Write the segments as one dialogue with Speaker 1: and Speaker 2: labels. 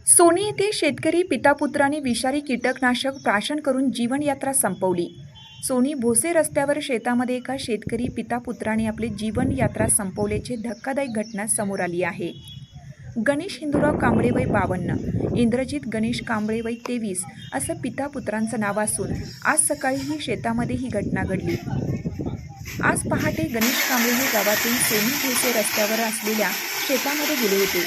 Speaker 1: Sony येथे शेतकरी पितापुत्रांनी विषारी कीटकनाशक प्राशन करून जीवनयात्रा संपवली. सोनी भोसे रस्त्यावर शेतामध्ये एका शेतकरी पितापुत्राने आपली जीवनयात्रा संपवल्याची धक्कादायक घटना समोर आली आहे. गणेश हिंदूराव कांबळे वय 52, इंद्रजित गणेश कांबळे वय 23 असं पितापुत्रांचं नाव असून आज सकाळी ही शेतामध्ये ही घटना घडली. आज पहाटे गणेश कांबळे हे गावातून सोनी भोसे रस्त्यावर असलेल्या शेतामध्ये गेले होते.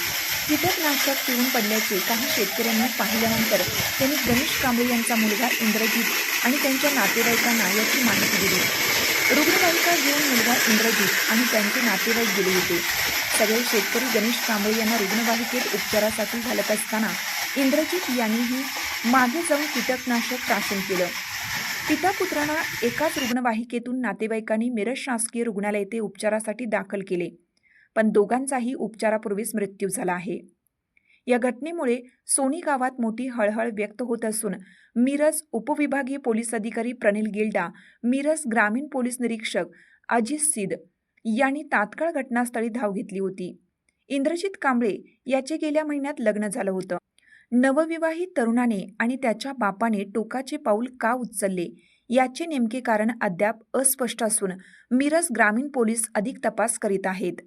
Speaker 1: कीटकनाशक पिऊन पडल्याचे काही शेतकऱ्यांनी पाहिल्यानंतर त्यांनी गणेश कांबळे यांचा मुलगा इंद्रजित आणि त्यांच्या नातेवाईकांना याची माहिती दिली. रुग्णवाहिका घेऊन मुलगा इंद्रजित आणि त्यांचे नातेवाईक गेले होते. सगळे शेतकरी गणेश कांबळे यांना रुग्णवाहिकेत उपचारासाठी घालत असताना इंद्रजित यांनीही मागे जाऊन कीटकनाशक प्राशन केलं. पितापुत्रांना एकाच रुग्णवाहिकेतून नातेवाईकांनी मिरज शासकीय रुग्णालय येथे उपचारासाठी दाखल केले, पण दोघांचाही उपचारापूर्वीच मृत्यू झाला आहे. या घटनेमुळे सोनी गावात मोठी हळहळ व्यक्त होत असून मिरज उपविभागीय पोलीस अधिकारी प्रनिल गिल्डा, मिरज ग्रामीण पोलीस निरीक्षक अजित सिद यांनी तात्काळ घटनास्थळी धाव घेतली होती. इंद्रजित कांबळे याचे गेल्या महिन्यात लग्न झालं होतं. नवविवाहित तरुणाने आणि त्याच्या बापाने टोकाचे पाऊल का उचलले याचे नेमके कारण अद्याप अस्पष्ट असून मिरज ग्रामीण पोलीस अधिक तपास करीत आहेत.